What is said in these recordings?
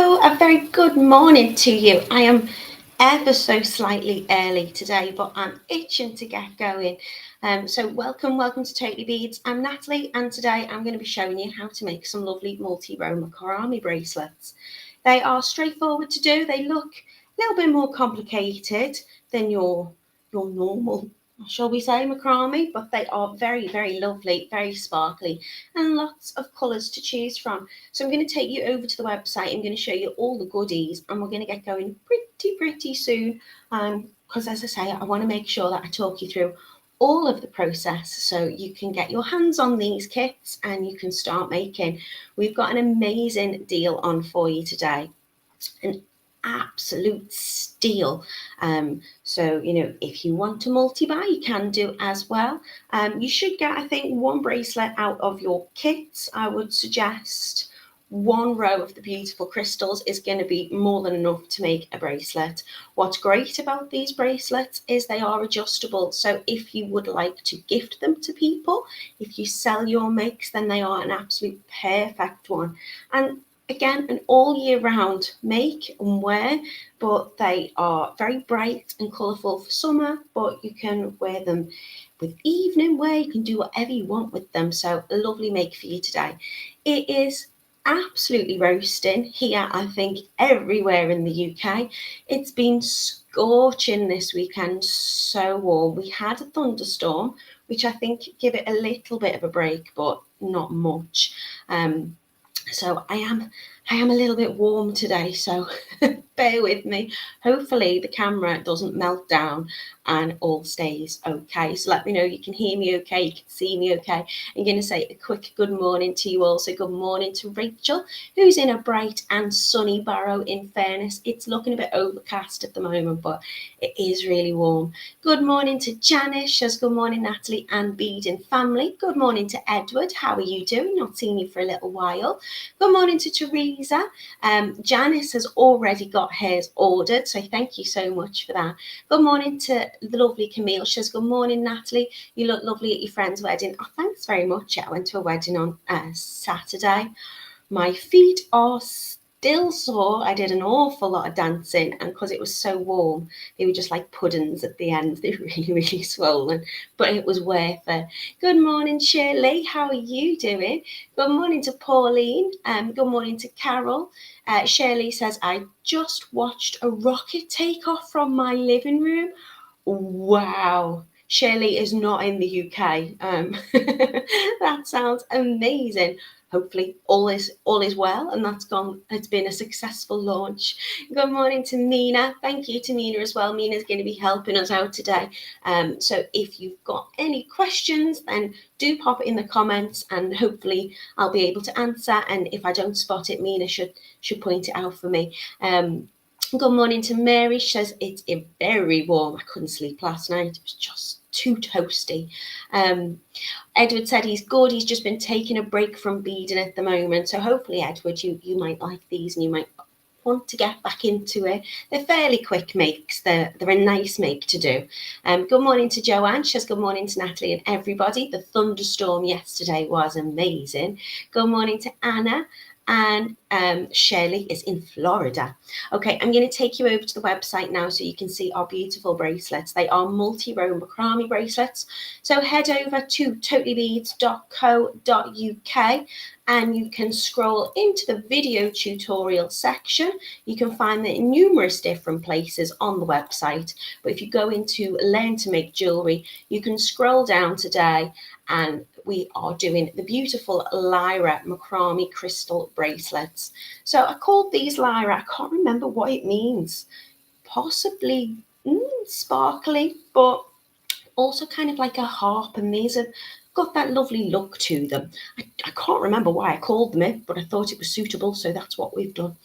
Hello, a very good morning to you. I am ever so slightly early today, but I'm itching to get going. So welcome to Totally Beads. I'm Natalie, and today I'm going to be showing you how to make some lovely multi-row macrame bracelets. They are straightforward to do. They look a little bit more complicated than your normal, shall we say, macrame, but they are very lovely, very sparkly, and lots of colours to choose from. So I'm going to take you over to the website. I'm going to show you all the goodies, and we're going to get going pretty soon. Because as I say, I want to make sure that I talk you through all of the process so you can get your hands on these kits and you can start making. We've got an amazing deal on for you today. An absolute steal. So if you want to multi-buy, you can do as well. You should get, I think, one bracelet out of your kits. I would suggest one row of the beautiful crystals is going to be more than enough to make a bracelet. What's great about these bracelets is they are adjustable. So if you would like to gift them to people, if you sell your makes, then they are an absolute perfect one. And again, an all year round make and wear, but they are very bright and colourful for summer, but you can wear them with evening wear. You can do whatever you want with them. So a lovely make for you today. It is absolutely roasting here, I think, everywhere in the UK. It's been scorching this weekend, so warm. We had a thunderstorm, which I think give it a little bit of a break, but not much. So I am a little bit warm today, so bear with me. Hopefully the camera doesn't melt down and all stays okay. So let me know you can hear me okay, you can see me okay. I'm going to say a quick good morning to you all. So good morning to Rachel, who's in a bright and sunny Barrow. In fairness, it's looking a bit overcast at the moment, but it is really warm. Good morning to Janice. She says good morning, Natalie and Beading family. Good morning to Edward. How are you doing? Not seen you for a little while. Good morning to Teresa. Janice has already got hers ordered, so thank you so much for that. Good morning to the lovely Camille. She says, good morning, Natalie. You look lovely at your friend's wedding. Oh, thanks very much. I went to a wedding on Saturday. My feet are still sore. I did an awful lot of dancing, and because it was so warm, they were just like puddings at the end. They were really swollen, but it was worth it. Good morning, Shirley. How are you doing? Good morning to Pauline. Good morning to Carol. Shirley says, I just watched a rocket take off from my living room. Wow. Shirley is not in the UK. That sounds amazing. Hopefully all is well, and it's been a successful launch. Good morning to Mina. Thank you to Mina as well. Mina's going to be helping us out today. So if you've got any questions, then do pop it in the comments and hopefully I'll be able to answer. And if I don't spot it, Mina should point it out for me. Good morning to Mary. She says it's very warm. I couldn't sleep last night. It was just too toasty. Edward said he's good. He's just been taking a break from beading at the moment. So hopefully, Edward, you might like these and you might want to get back into it. They're fairly quick makes. They're a nice make to do. Good morning to Joanne. She says good morning to Natalie and everybody. The thunderstorm yesterday was amazing. Good morning to Anna. And Shirley is in Florida. Okay, I'm going to take you over to the website now so you can see our beautiful bracelets. They are multi-row macrame bracelets. So head over to totallybeads.co.uk and you can scroll into the video tutorial section. You can find them in numerous different places on the website. But if you go into Learn to Make Jewellery, you can scroll down today and we are doing the beautiful Lyra macrame crystal bracelets. So I called these Lyra. I can't remember what it means. Possibly sparkly, but also kind of like a harp. And these have got that lovely look to them. I can't remember why I called them it, but I thought it was suitable. So that's what we've done.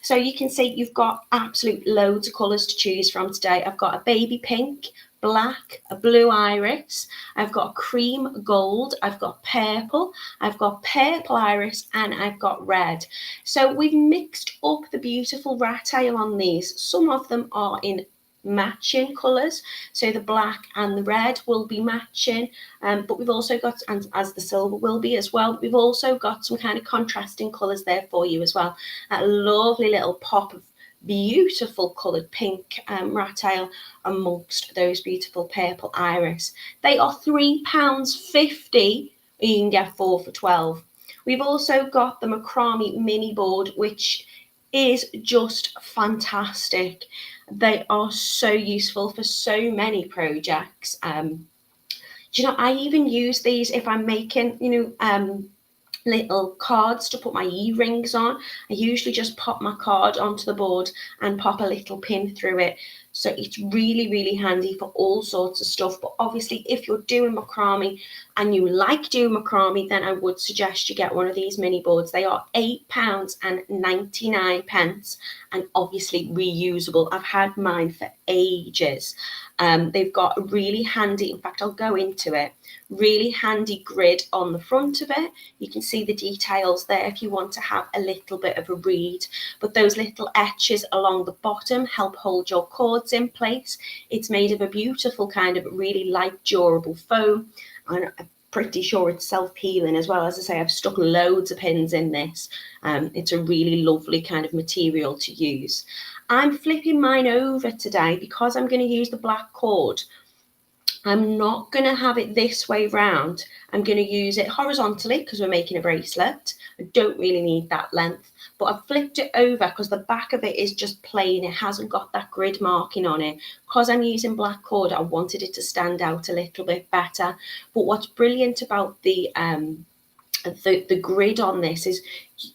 So you can see you've got absolute loads of colours to choose from today. I've got a baby pink, black, a blue iris, I've got cream gold, I've got purple iris, and I've got red. So we've mixed up the beautiful Rattail on these. Some of them are in matching colours. So the black and the red will be matching, but we've also got, and as the silver will be as well, we've also got some kind of contrasting colours there for you as well. A lovely little pop of beautiful coloured pink Rattail amongst those beautiful purple iris. They are £3.50. You can get 4 for £12. We've also got the Macrame mini board, which is just fantastic. They are so useful for so many projects. Do you know, I even use these if I'm making, little cards to put my earrings on. I usually just pop my card onto the board and pop a little pin through it. So it's really, really handy for all sorts of stuff. But obviously, if you're doing macrame and you like doing macrame, then I would suggest you get one of these mini boards. They are £8.99 and obviously reusable. I've had mine for ages. They've got a really handy, in fact, I'll go into it, really handy grid on the front of it. You can see the details there if you want to have a little bit of a read, but those little etches along the bottom help hold your cords in place. It's made of a beautiful kind of really light durable foam, and I'm pretty sure it's self-healing as well. As I say, I've stuck loads of pins in this. It's a really lovely kind of material to use. I'm flipping mine over today because I'm going to use the black cord. I'm not going to have it this way round. I'm going to use it horizontally because we're making a bracelet. I don't really need that length, but I've flipped it over because the back of it is just plain. It hasn't got that grid marking on it. Because I'm using black cord, I wanted it to stand out a little bit better. But what's brilliant about the grid on this is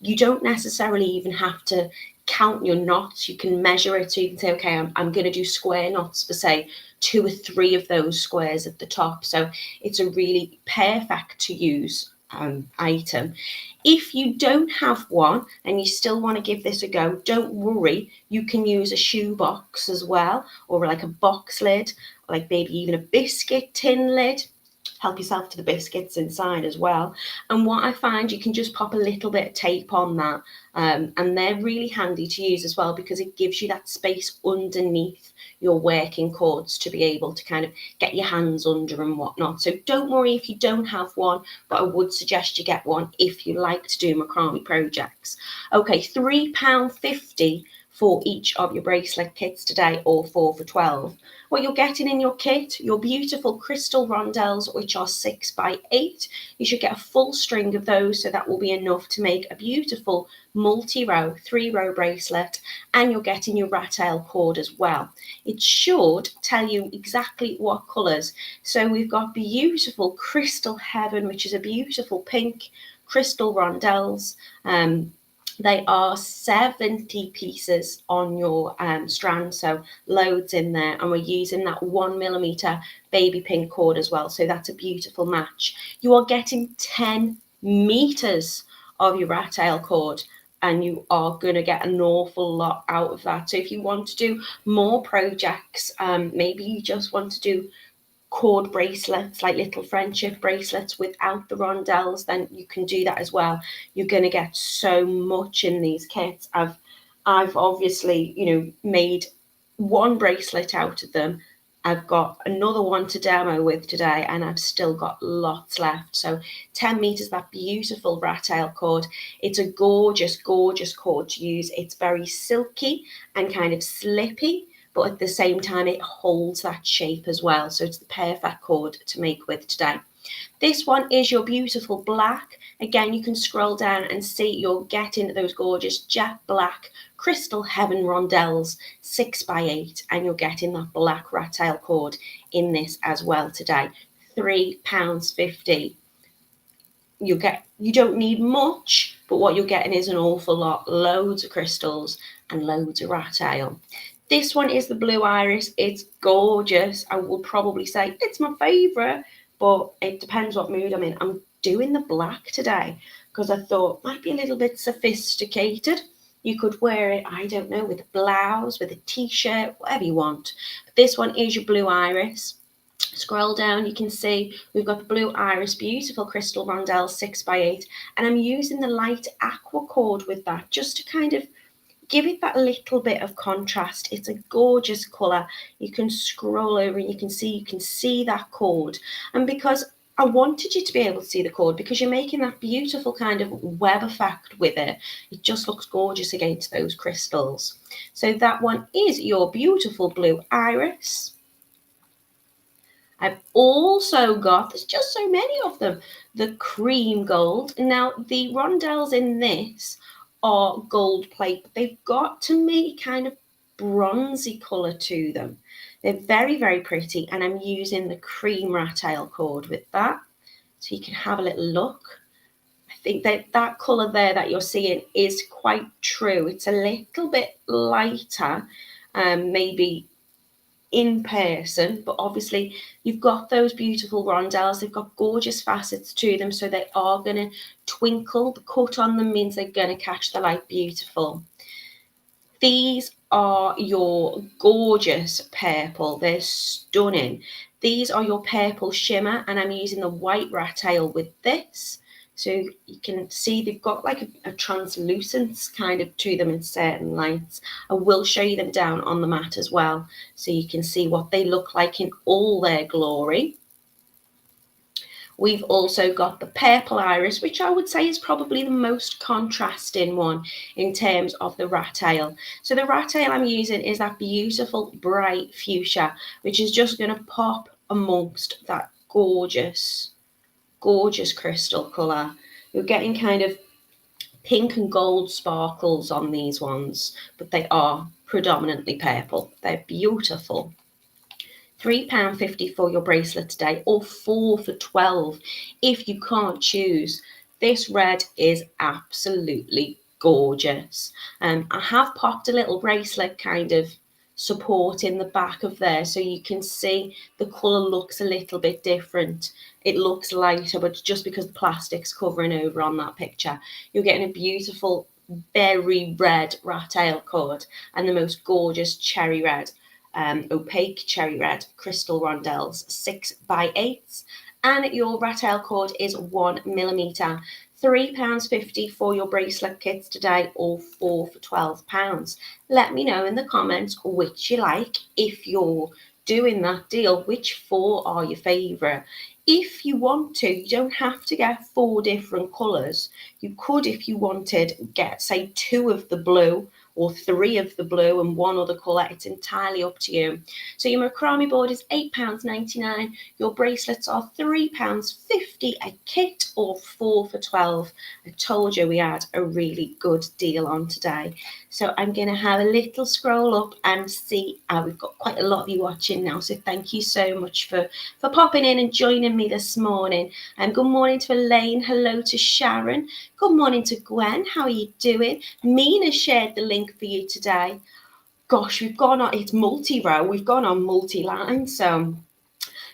you don't necessarily even have to count your knots. You can measure it, so you can say, okay, I'm going to do square knots for say 2 or 3 of those squares at the top. So it's a really perfect to use item. If you don't have one and you still want to give this a go, don't worry, you can use a shoe box as well, or like a box lid, like maybe even a biscuit tin lid. Help yourself to the biscuits inside as well. And what I find, you can just pop a little bit of tape on that, and they're really handy to use as well because it gives you that space underneath your working cords to be able to kind of get your hands under and whatnot. So don't worry if you don't have one, but I would suggest you get one if you like to do macrame projects. Okay, £3.50 for each of your bracelet kits today, or 4 for £12. What you're getting in your kit, your beautiful crystal rondelles, which are 6 by 8. You should get a full string of those, so that will be enough to make a beautiful multi-row 3-row bracelet, and you're getting your Rattail cord as well. It should tell you exactly what colours. So we've got beautiful crystal heaven, which is a beautiful pink, crystal rondelles. They are 70 pieces on your strand, so loads in there, and we're using that 1mm baby pink cord as well, so that's a beautiful match. You are getting 10 meters of your Rattail cord, and you are going to get an awful lot out of that. So if you want to do more projects, maybe you just want to do cord bracelets, like little friendship bracelets without the rondelles, then you can do that as well. You're going to get so much in these kits. I've obviously, made one bracelet out of them. I've got another one to demo with today, and I've still got lots left. So 10 meters, that beautiful Rattail cord. It's a gorgeous, gorgeous cord to use. It's very silky and kind of slippy, but at the same time it holds that shape as well. So it's the perfect cord to make with today. This one is your beautiful black. Again, you can scroll down and see you're getting those gorgeous jet black crystal heaven rondelles, 6 by 8, and you're getting that black Rattail cord in this as well today. £3.50. You don't need much, but what you're getting is an awful lot, loads of crystals and loads of Rattail. This one is the blue iris. It's gorgeous. I will probably say it's my favourite, but it depends what mood I'm in. I'm doing the black today because I thought it might be a little bit sophisticated. You could wear it, I don't know, with a blouse, with a t-shirt, whatever you want. But this one is your blue iris. Scroll down, you can see we've got the blue iris, beautiful crystal rondelle, 6 by 8, and I'm using the light aqua cord with that just to kind of give it that little bit of contrast. It's a gorgeous colour. You can scroll over and you can see that cord. And because I wanted you to be able to see the cord, because you're making that beautiful kind of web effect with it. It just looks gorgeous against those crystals. So that one is your beautiful blue iris. I've also got, there's just so many of them, the cream gold. Now, the rondelles in this are gold plate, but they've got to make kind of bronzy colour to them. They're very, very pretty, and I'm using the cream Rattail cord with that. So you can have a little look. I think that colour there that you're seeing is quite true. It's a little bit lighter, maybe in person, but obviously you've got those beautiful rondelles. They've got gorgeous facets to them, so they are going to twinkle. The cut on them means they're going to catch the light beautiful. These are your gorgeous purple. They're stunning. These are your purple shimmer, and I'm using the white Rattail with this. So you can see they've got like a translucence kind of to them in certain lights. I will show you them down on the mat as well, so you can see what they look like in all their glory. We've also got the purple iris, which I would say is probably the most contrasting one in terms of the Rattail. So the Rattail I'm using is that beautiful bright fuchsia, which is just going to pop amongst that gorgeous crystal colour. You're getting kind of pink and gold sparkles on these ones, but they are predominantly purple. They're beautiful. £3.50 for your bracelet today, or 4 for 12 if you can't choose. This red is absolutely gorgeous. I have popped a little bracelet kind of support in the back of there, so you can see the colour looks a little bit different. It looks lighter, but just because the plastic's covering over on that picture, you're getting a beautiful berry red Rattail cord and the most gorgeous cherry red, opaque cherry red crystal rondelles, 6x8, and your Rattail cord is 1mm. £3.50 for your bracelet kits today, or 4 for £12. Let me know in the comments which you like. If you're doing that deal, which 4 are your favourite? If you want to, you don't have to get 4 different colours. You could, if you wanted, get, say, 2 of the blue or 3 of the blue and 1 other colour. It's entirely up to you. So your macrame board is £8.99. Your bracelets are £3.50 a kit, or 4 for 12. I told you we had a really good deal on today. So I'm going to have a little scroll up and see. We've got quite a lot of you watching now, so thank you so much for popping in and joining me this morning. And good morning to Elaine. Hello to Sharon. Good morning to Gwen. How are you doing? Mina shared the link for you today. Gosh, we've gone on, it's multi-row. We've gone on multi-line. So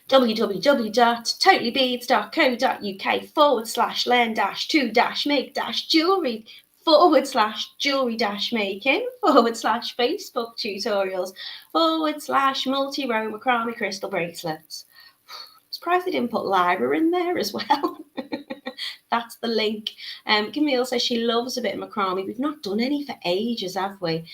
www.totallybeads.co.uk/learn-to-make-jewelry /jewelry-making/Facebook tutorials /multi row macrame crystal bracelets. I'm surprised they didn't put Lyra in there as well. That's the link. Camille says she loves a bit of macrame. We've not done any for ages, have we?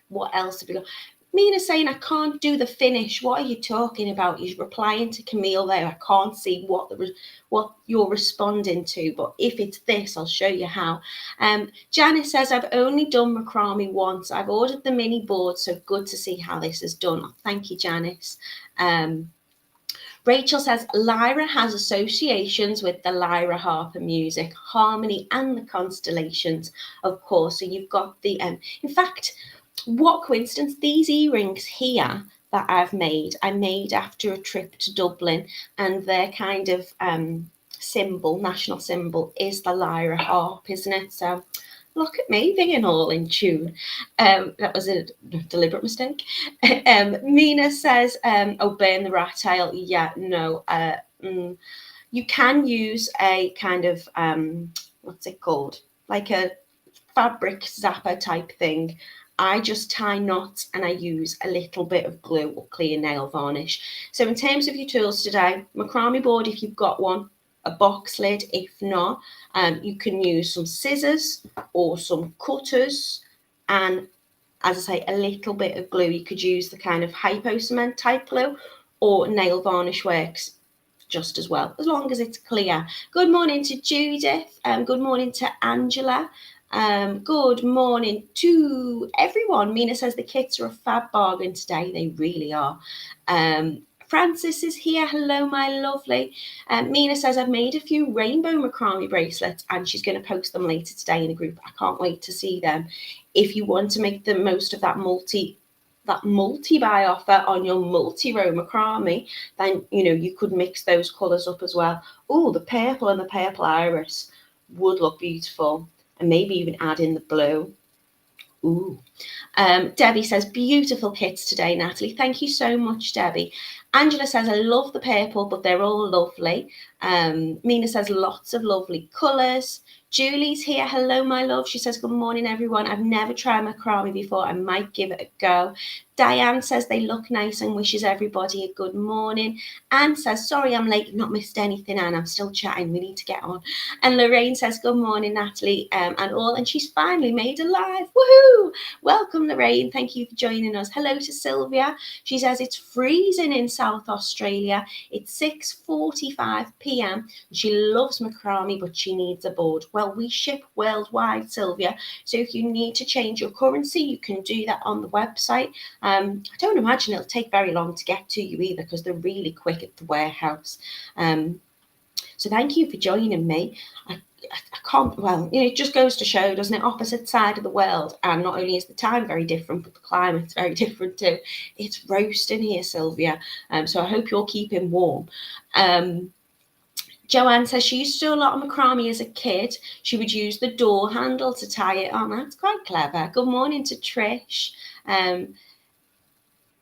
What else have we got? Mina's saying I can't do the finish. What are you talking about? He's replying to Camille there. I can't see what you're responding to, but if it's this, I'll show you how. Janice says I've only done macrame once. I've ordered the mini board, so good to see how this is done. Thank you, Janice. Rachel says Lyra has associations with the Lyra harper music, harmony, and the constellations, of course. So you've got the in fact, what coincidence, these earrings here that I made after a trip to Dublin, and their kind of symbol, national symbol, is the Lyra harp, isn't it? So look at me being all in tune. That was a deliberate mistake. Mina says, oh, burn the Rattail. Yeah, no. You can use a kind of, what's it called? Like a fabric zapper type thing. I just tie knots and I use a little bit of glue or clear nail varnish. So in terms of your tools today, macrame board, if you've got one, a box lid. If not, you can use some scissors or some cutters, and as I say, a little bit of glue. You could use the kind of hypo cement type glue, or nail varnish works just as well, as long as it's clear. Good morning to Judith. Good morning to Angela. Good morning to everyone. Mina says the kits are a fab bargain today. They really are. Francis is here. Hello, my lovely. Mina says I've made a few rainbow macrame bracelets and she's going to post them later today in the group. I can't wait to see them. If you want to make the most of that multi-buy offer on your Multi Row Macrame, then you could mix those colours up as well. Oh, the purple and the purple iris would look beautiful, and maybe even add in the blue. Ooh. Debbie says, beautiful kits today, Natalie. Thank you so much, Debbie. Angela says, I love the purple, but they're all lovely. Mina says, lots of lovely colours. Julie's here. Hello, my love. She says, good morning, everyone. I've never tried macrame before. I might give it a go. Diane says they look nice and wishes everybody a good morning. Anne says, sorry I'm late. I've not missed anything, Anne. I'm still chatting. We need to get on. And Lorraine says, good morning, Natalie, and all. And she's finally made a live. Woohoo! Welcome, Lorraine. Thank you for joining us. Hello to Sylvia. She says it's freezing in South Australia. It's 6:45 p.m. She loves macrame, but she needs a board. Well, we ship worldwide, Sylvia. So if you need to change your currency, you can do that on the website. I don't imagine it'll take very long to get to you either, because they're really quick at the warehouse. So thank you for joining me. I can't, well, it just goes to show, doesn't it? Opposite side of the world. And not only is the time very different, but the climate's very different too. It's roasting here, Sylvia. So I hope you're keeping warm. Joanne says she used to do a lot of macrame as a kid. She would use the door handle to tie it on. That's quite clever. Good morning to Trish.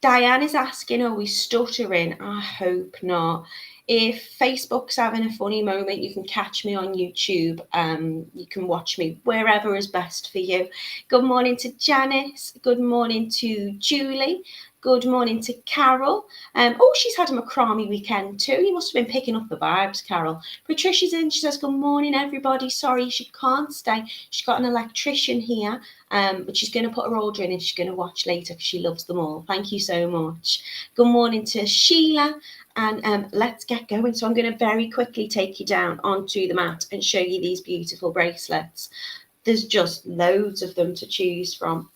Diane is asking, are we stuttering? I hope not. If Facebook's having a funny moment, you can catch me on YouTube. You can watch me wherever is best for you. Good morning to Janice. Good morning to Julie. Good morning to Carol. Oh, she's had a macrame weekend too. You must have been picking up the vibes, Carol. Patricia's in. She says, good morning, everybody. Sorry, she can't stay. She's got an electrician here, but she's going to put her order in and she's going to watch later because she loves them all. Thank you so much. Good morning to Sheila. And let's get going. So I'm going to very quickly take you down onto the mat and show you these beautiful bracelets. There's just loads of them to choose from.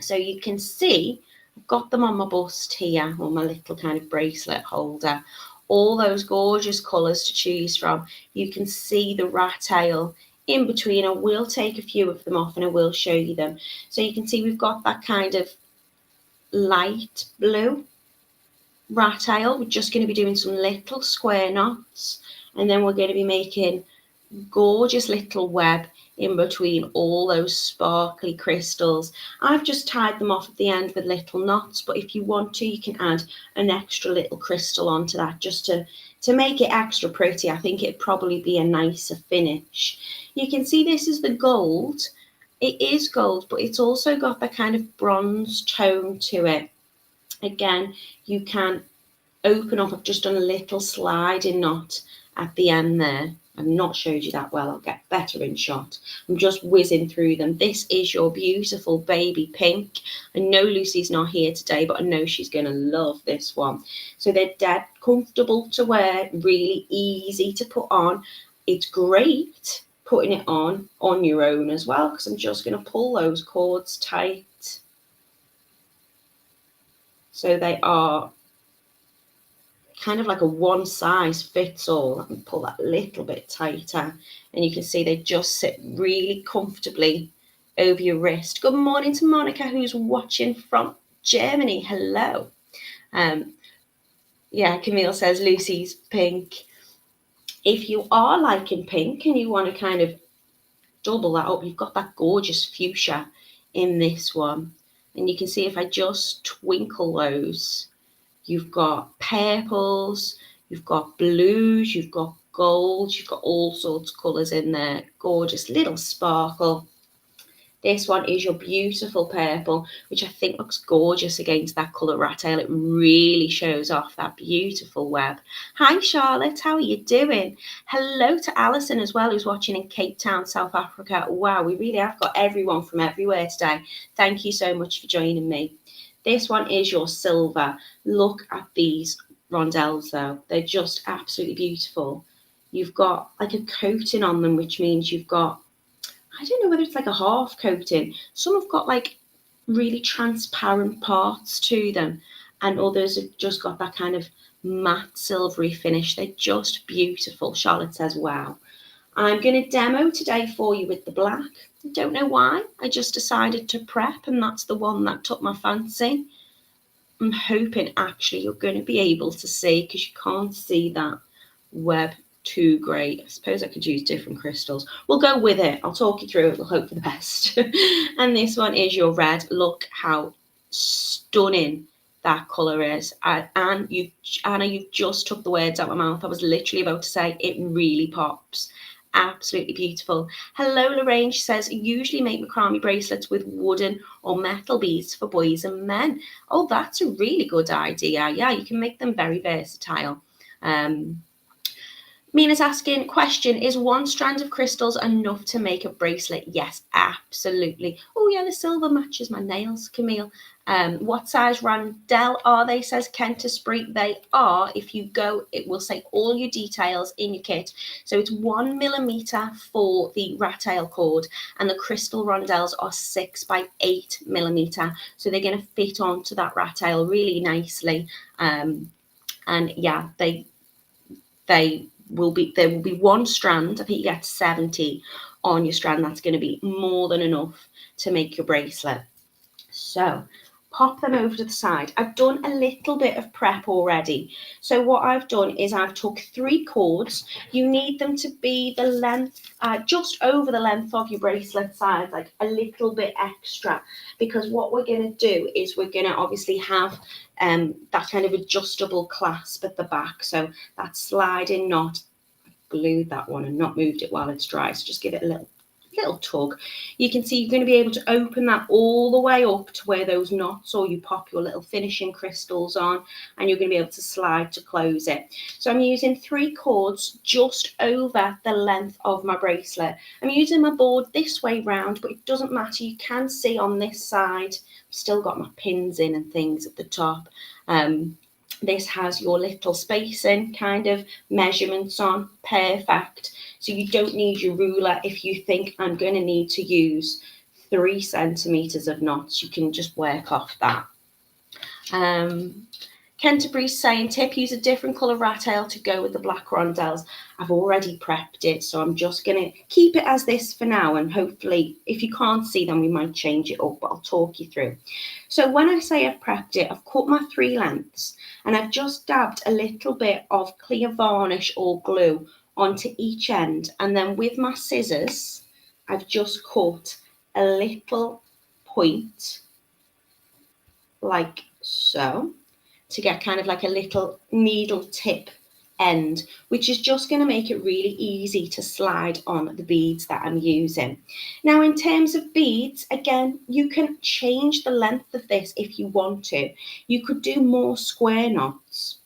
So you can see I've got them on my bust here, or my little kind of bracelet holder. All those gorgeous colours to choose from. You can see the Rattail in between. I will take a few of them off and I will show you them. So you can see we've got that kind of light blue Rattail. We're just going to be doing some little square knots, and then we're going to be making gorgeous little web in between all those sparkly crystals. I've just tied them off at the end with little knots, but if you want to, you can add an extra little crystal onto that just to make it extra pretty. I think it'd probably be a nicer finish. You can see this is the gold. It is gold, but it's also got that kind of bronze tone to it. Again, you can open up. I've just done a little sliding knot at the end there. I've not showed you that well. I'll get better in shot. I'm just whizzing through them. This is your beautiful baby pink. I know Lucy's not here today, but I know she's going to love this one. So they're dead comfortable to wear, really easy to put on. It's great putting it on your own as well, because I'm just going to pull those cords tight. So they are kind of like a one size fits all. Let me pull that a little bit tighter, and you can see they just sit really comfortably over your wrist. Good morning to Monica, who's watching from Germany. Hello. Yeah, Camille says Lucy's pink. If you are liking pink and you want to kind of double that up, you've got that gorgeous fuchsia in this one. And you can see if I just twinkle those, you've got purples, you've got blues, you've got golds, you've got all sorts of colours in there. Gorgeous little sparkle. This one is your beautiful purple, which I think looks gorgeous against that colour Rattail. It really shows off that beautiful web. Hi Charlotte, how are you doing? Hello to Alison as well, who's watching in Cape Town, South Africa. Wow, we really have got everyone from everywhere today. Thank you so much for joining me. This one is your silver. Look at these rondelles though. They're just absolutely beautiful. You've got like a coating on them, which means you've got, I don't know whether it's like a half coating. Some have got like really transparent parts to them, and others have just got that kind of matte silvery finish. They're just beautiful. Charlotte says, wow. I'm going to demo today for you with the black. I don't know why. I just decided to prep, and that's the one that took my fancy. I'm hoping actually you're going to be able to see, because you can't see that web too great. I suppose I could use different crystals. We'll go with it. I'll talk you through it. We'll hope for the best. And this one is your red. Look how stunning that colour is. And you, Anna, you've just took the words out of my mouth. I was literally about to say it really pops. Absolutely beautiful. Hello Lorraine, she says, usually make macrame bracelets with wooden or metal beads for boys and men. Oh, that's a really good idea. Yeah, you can make them very versatile. Mina's asking, question, is one strand of crystals enough to make a bracelet? Yes, absolutely. Oh yeah, the silver matches my nails, Camille. What size Rondelle are they, says Kent Esprit. They are, if you go, it will say all your details in your kit. So it's 1 millimeter for the Rattail cord, and the crystal rondelles are 6 by 8 millimeter. So they're going to fit onto that Rattail really nicely. And yeah, there will be one strand. I think you get 70 on your strand. That's going to be more than enough to make your bracelet. So pop them over to the side. I've done a little bit of prep already. So what I've done is I've took 3 cords. You need them to be the length, just over the length of your bracelet size, like a little bit extra, because what we're going to do is we're going to obviously have that kind of adjustable clasp at the back. So that sliding knot, I've glued that one and not moved it while it's dry. So just give it a little tug. You can see you're going to be able to open that all the way up to where those knots, or you pop your little finishing crystals on, and you're going to be able to slide to close it. So I'm using 3 cords just over the length of my bracelet. I'm using my board this way round, but it doesn't matter. You can see on this side, I've still got my pins in and things at the top. This has your little spacing kind of measurements on, perfect. So you don't need your ruler if you think I'm going to need to use 3 centimeters of knots. You can just work off that. Canterbury's saying, tip, use a different colour Rattail to go with the black rondelles. I've already prepped it, so I'm just going to keep it as this for now, and hopefully if you can't see them we might change it up, but I'll talk you through. So when I say I've prepped it, I've cut my 3 lengths, and I've just dabbed a little bit of clear varnish or glue onto each end, and then with my scissors I've just cut a little point like so, to get kind of like a little needle tip end, which is just going to make it really easy to slide on the beads that I'm using. Now in terms of beads, again, you can change the length of this if you want to. You could do more square knots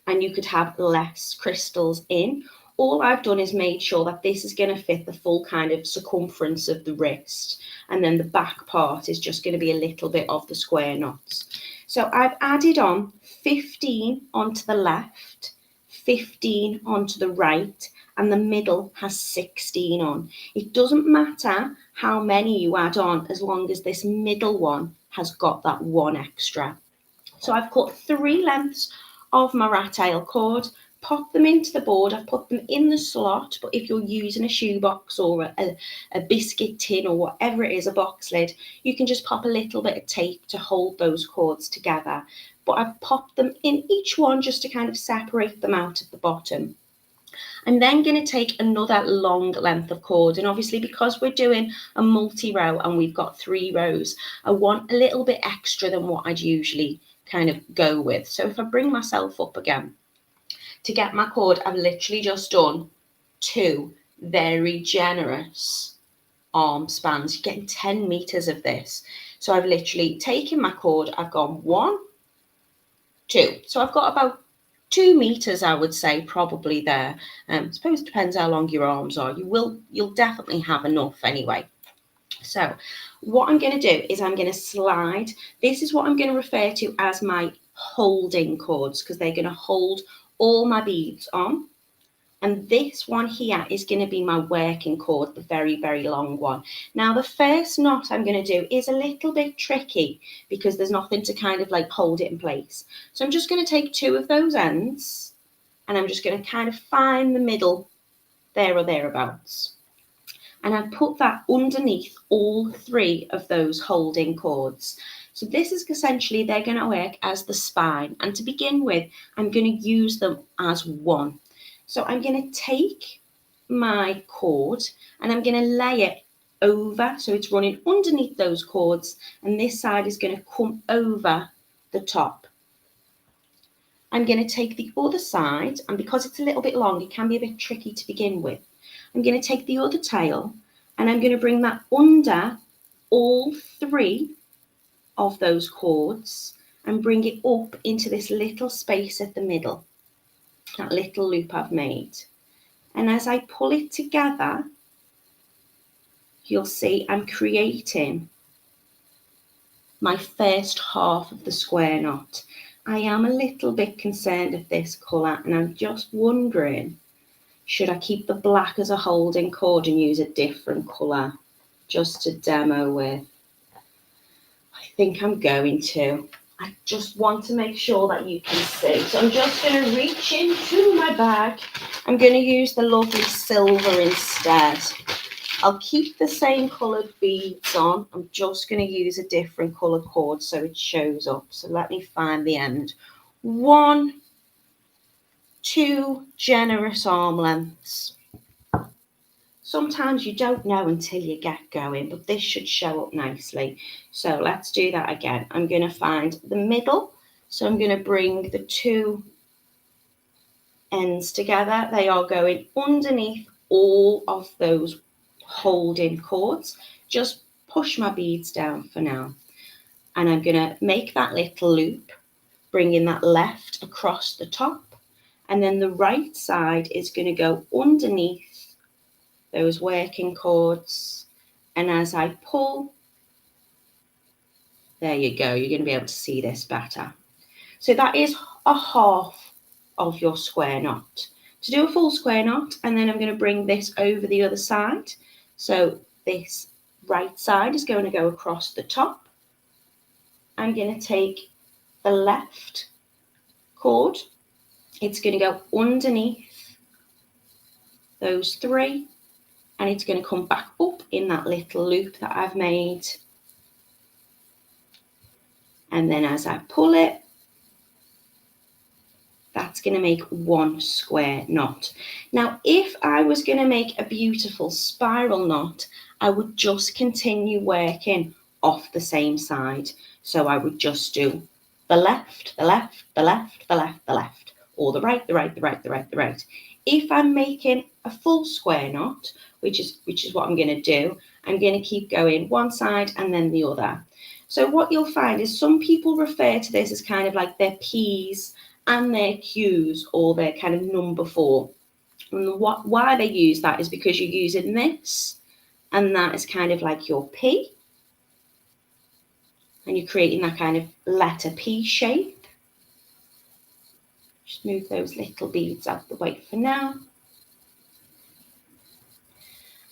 and you could have less crystals in. All I've done is made sure that this is going to fit the full kind of circumference of the wrist, and then the back part is just going to be a little bit of the square knots. So I've added on 15 onto the left, 15 onto the right, and the middle has 16 on. It doesn't matter how many you add on as long as this middle one has got that 1 extra. So I've cut 3 lengths of my Rattail cord, pop them into the board. I've put them in the slot, but if you're using a shoebox or a biscuit tin or whatever it is, a box lid, you can just pop a little bit of tape to hold those cords together. But I've popped them in each one just to kind of separate them out at the bottom. I'm then going to take another long length of cord, and obviously because we're doing a multi-row and we've got 3 rows, I want a little bit extra than what I'd usually kind of go with. So if I bring myself up again, to get my cord, I've literally just done 2 very generous arm spans. You're getting 10 meters of this. So I've literally taken my cord, I've gone 1, 2. So I've got about 2 meters, I would say, probably there. I suppose it depends how long your arms are. You'll definitely have enough anyway. So what I'm going to do is I'm going to slide. This is what I'm going to refer to as my holding cords, because they're going to hold all my beads on. And this one here is going to be my working cord, the very, very long one. Now, the first knot I'm going to do is a little bit tricky because there's nothing to kind of like hold it in place. So I'm just going to take 2 of those ends and I'm just going to kind of find the middle there or thereabouts. And I put that underneath all 3 of those holding cords. So this is essentially, they're going to work as the spine. And to begin with, I'm going to use them as one. So I'm going to take my cord and I'm going to lay it over. So it's running underneath those cords and this side is going to come over the top. I'm going to take the other side, and because it's a little bit long, it can be a bit tricky to begin with. I'm going to take the other tail and I'm going to bring that under all 3 of those cords and bring it up into this little space at the middle, that little loop I've made. And as I pull it together, you'll see I'm creating my first half of the square knot. I am a little bit concerned of this colour and I'm just wondering, should I keep the black as a holding cord and use a different colour just to demo with? I think I'm going to. I just want to make sure that you can see. So I'm just going to reach into my bag. I'm going to use the lovely silver instead. I'll keep the same coloured beads on. I'm just going to use a different colour cord so it shows up. So let me find the end. 1, 2 generous arm lengths. Sometimes you don't know until you get going, but this should show up nicely. So let's do that again. I'm going to find the middle. So I'm going to bring the 2 ends together. They are going underneath all of those holding cords. Just push my beads down for now. And I'm going to make that little loop, bringing that left across the top. And then the right side is going to go underneath those working cords, and as I pull, there you go, you're going to be able to see this better. So that is a half of your square knot. To do a full square knot, and then I'm going to bring this over the other side. So this right side is going to go across the top. I'm going to take the left cord, it's going to go underneath those 3, and it's going to come back up in that little loop that I've made. And then as I pull it, that's going to make 1 square knot. Now, if I was going to make a beautiful spiral knot, I would just continue working off the same side. So I would just do the left, the left, the left, the left, the left, or the right, the right, the right, the right, the right. If I'm making a full square knot, which is what I'm going to do, I'm going to keep going one side and then the other. So what you'll find is some people refer to this as kind of like their P's and their Q's, or their kind of number 4. And why they use that is because you're using this, and that is kind of like your P, and you're creating that kind of letter P shape. Just move those little beads out the way for now.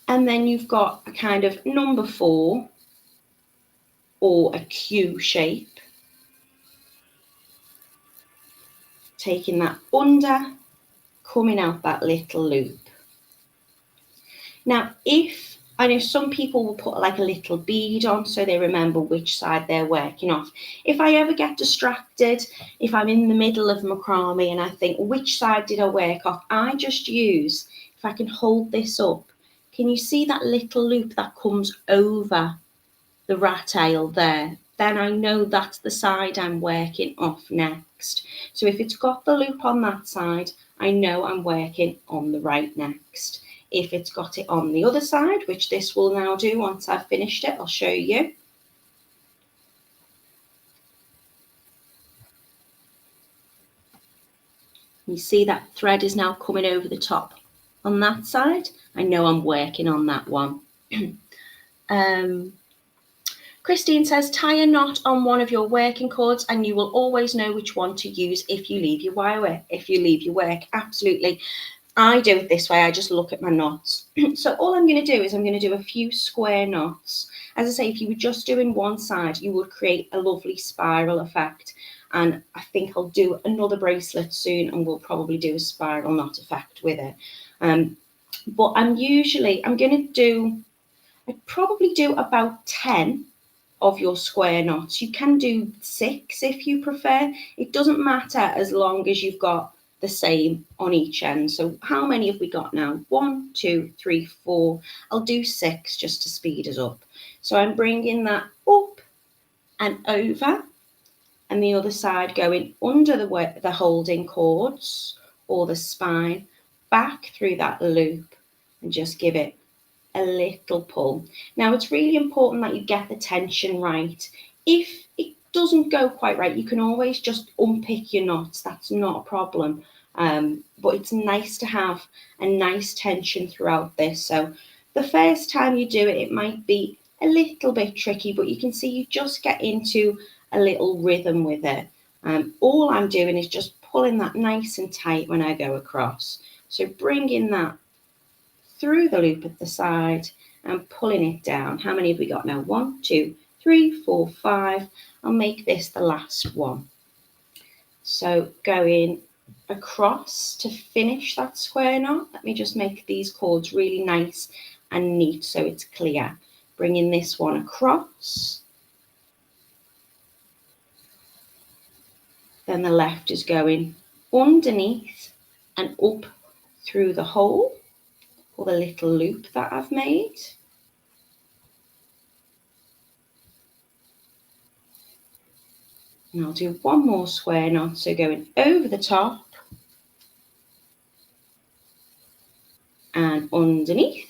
And then you've got a kind of number 4 or a Q shape. Taking that under, coming out that little loop. Now, I know some people will put like a little bead on so they remember which side they're working off. If I ever get distracted, if I'm in the middle of macrame and I think, which side did I work off? I just use, if I can hold this up, can you see that little loop that comes over the rattail there? Then I know that's the side I'm working off next. So if it's got the loop on that side, I know I'm working on the right next. if it's got it on the other side, which this will now do once I've finished it. I'll show you. You see that thread is now coming over the top on that side. I know I'm working on that one. Christine says, tie a knot on one of your working cords and you will always know which one to use if you leave your work. Absolutely. I do it this way. I just look at my knots. So all I'm going to do is I'm going to do a few square knots. As I say, if you were just doing one side, you would create a lovely spiral effect. And I think I'll do another bracelet soon and we'll probably do a spiral knot effect with it. But I'd probably do about 10 of your square knots. You can do 6 if you prefer. It doesn't matter as long as you've got the same on each end. So how many have we got now? 1, 2, 3, 4. I'll do 6 just to speed us up. So I'm bringing that up and over, and the other side going under the holding cords or the spine, back through that loop, and just give it a little pull. Now it's really important that you get the tension right. If it doesn't go quite right, you can always just unpick your knots. That's not a problem. But it's nice to have a nice tension throughout this. So the first time you do it, it might be a little bit tricky, but you can see you just get into a little rhythm with it. All I'm doing is just pulling that nice and tight when I go across. So bringing that through the loop at the side and pulling it down. How many have we got now? 1, 2, 3, 4, 5. I'll make this the last one. So going across to finish that square knot. Let me just make these cords really nice and neat so it's clear. Bringing this one across. Then the left is going underneath and up through the hole, or the little loop that I've made. And I'll do one more square knot, so going over the top and underneath.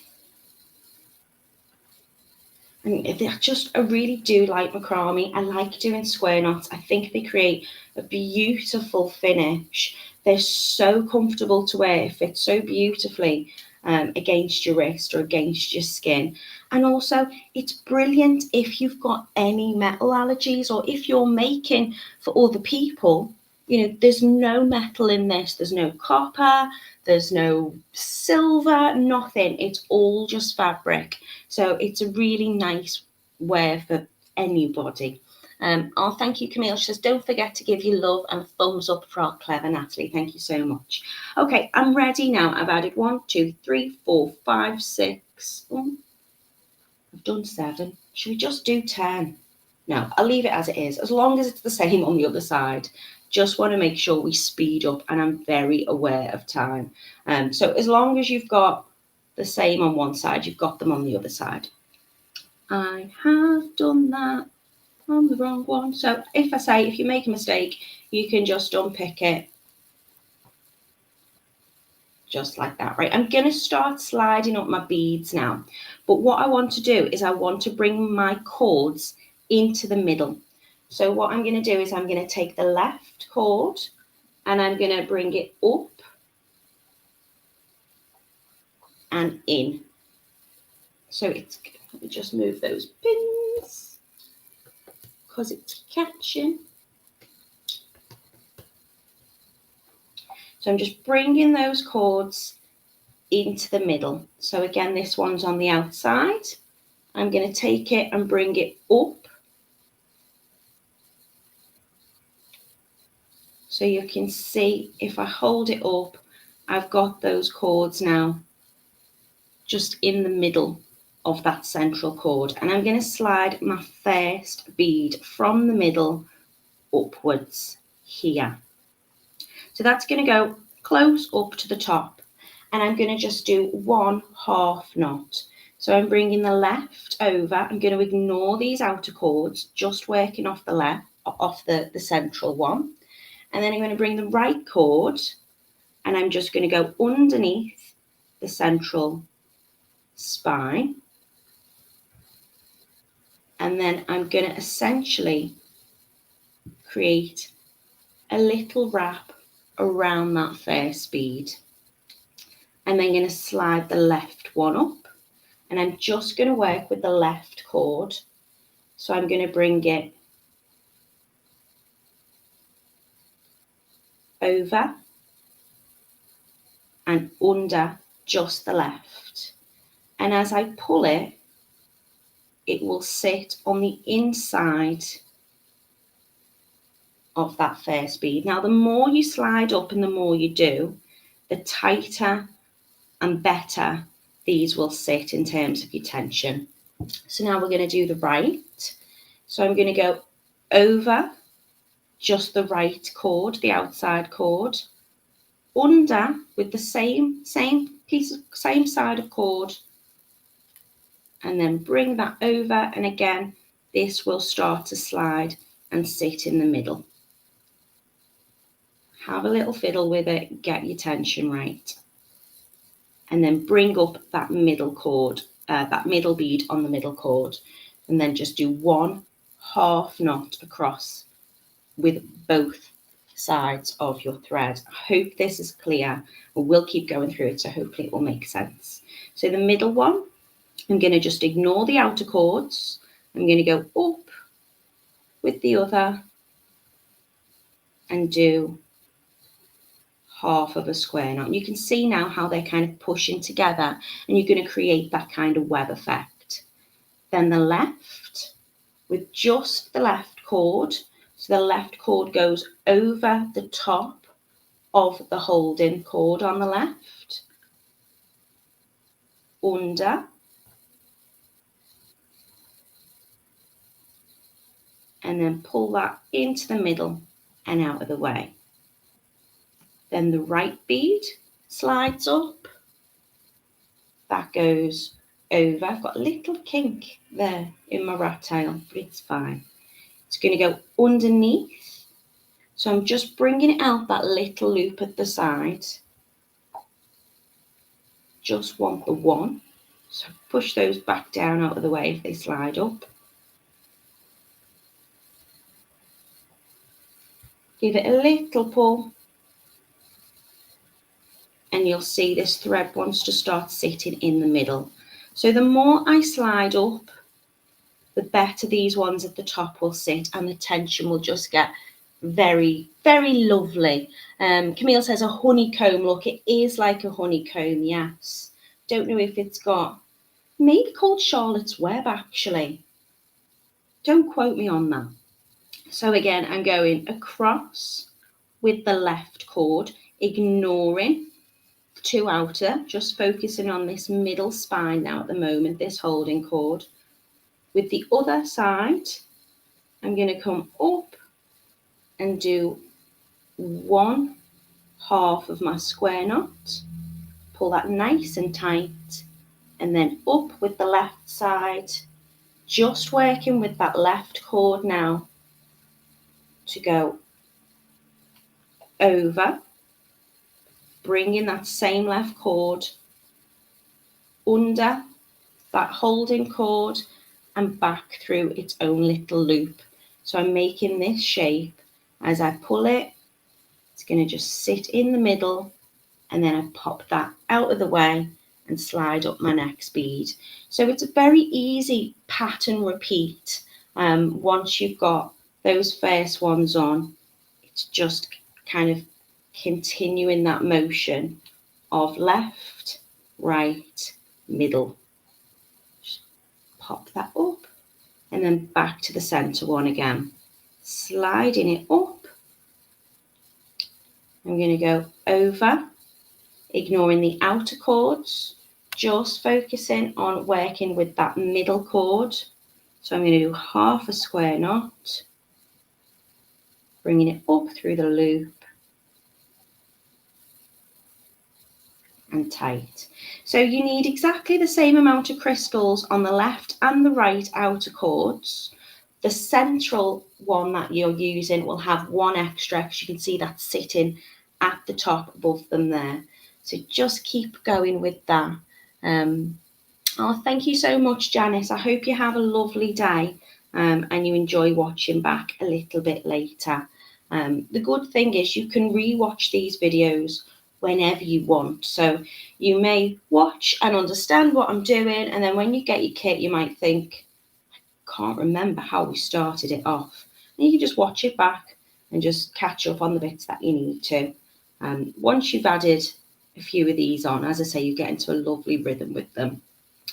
And I really do like macrame. I like doing square knots. I think they create a beautiful finish. They're so comfortable to wear. It fits so beautifully against your wrist or against your skin. And also it's brilliant if you've got any metal allergies, or if you're making for other people. You know, there's no metal in this. There's no copper, there's no silver, nothing. It's all just fabric. So it's a really nice wear for anybody. Oh, thank you, Camille. She says, don't forget to give your love and a thumbs up for our clever Natalie. Thank you so much. Okay, I'm ready now. I've added 1, 2, 3, 4, 5, 6. I've done 7. Should we just do 10? No, I'll leave it as it is, as long as it's the same on the other side. Just want to make sure we speed up, and I'm very aware of time. So as long as you've got the same on one side, you've got them on the other side. I have done that on the wrong one. So if you make a mistake, you can just unpick it. Just like that, right? I'm going to start sliding up my beads now. But what I want to do is I want to bring my cords into the middle. So what I'm going to do is I'm going to take the left cord and I'm going to bring it up and in. So let me just move those pins because it's catching. So I'm just bringing those cords into the middle. So again, this one's on the outside. I'm going to take it and bring it up. So you can see if I hold it up, I've got those cords now just in the middle of that central cord. And I'm going to slide my first bead from the middle upwards here. So that's going to go close up to the top. And I'm going to just do 1 half knot. So I'm bringing the left over. I'm going to ignore these outer cords, just working off the left, off the central one. And then I'm going to bring the right cord and I'm just going to go underneath the central spine. And then I'm going to essentially create a little wrap around that first bead. And then going to slide the left one up. And I'm just going to work with the left cord. So I'm going to bring it over and under just the left. And as I pull it, it will sit on the inside of that first bead. Now, the more you slide up and the more you do, the tighter and better these will sit in terms of your tension. So now we're going to do the right. So I'm going to go over just the right cord, the outside cord, under with the same side of cord, and then bring that over, and again this will start to slide and sit in the middle. Have a little fiddle with it, get your tension right, and then bring up that middle cord, that middle bead on the middle cord, and then just do 1 half knot across with both sides of your thread. I hope this is clear. We'll keep going through it, so hopefully it will make sense. So the middle one, I'm going to just ignore the outer cords. I'm going to go up with the other and do half of a square knot. And you can see now how they're kind of pushing together, and you're going to create that kind of web effect. Then the left with just the left cord. So the left cord goes over the top of the holding cord on the left, under, and then pull that into the middle and out of the way. Then the right bead slides up, that goes over. I've got a little kink there in my rattail, but it's fine. It's going to go underneath, so I'm just bringing it out that little loop at the side. Just want the one, so push those back down out of the way if they slide up. Give it a little pull, and you'll see this thread wants to start sitting in the middle. So the more I slide up, the better these ones at the top will sit, and the tension will just get very, very lovely. Camille says a honeycomb look. It is like a honeycomb, yes. Don't know if it's got, maybe called Charlotte's Web actually. Don't quote me on that. So again, I'm going across with the left cord, ignoring the 2 outer, just focusing on this middle spine now at the moment, this holding cord. With the other side, I'm going to come up and do 1 half of my square knot, pull that nice and tight, and then up with the left side, just working with that left cord now to go over, bringing that same left cord under that holding cord and back through its own little loop. So I'm making this shape. As I pull it, it's going to just sit in the middle, and then I pop that out of the way and slide up my next bead. So it's a very easy pattern repeat. Once you've got those first ones on, it's just kind of continuing that motion of left, right, middle. Just pop that up and then back to the center one again, sliding it up. I'm going to go over, ignoring the outer cords, just focusing on working with that middle cord. So I'm going to do half a square knot, bringing it up through the loop and tight. So you need exactly the same amount of crystals on the left and the right outer cords. The central one that you're using will have 1 extra, because you can see that sitting at the top above them there. So just keep going with that. Oh, thank you so much, Janice. I hope you have a lovely day and you enjoy watching back a little bit later. The good thing is you can re-watch these videos whenever you want. So you may watch and understand what I'm doing, and then when you get your kit, you might think, can't remember how we started it off. And you can just watch it back and just catch up on the bits that you need to. Once you've added a few of these on, as I say, you get into a lovely rhythm with them.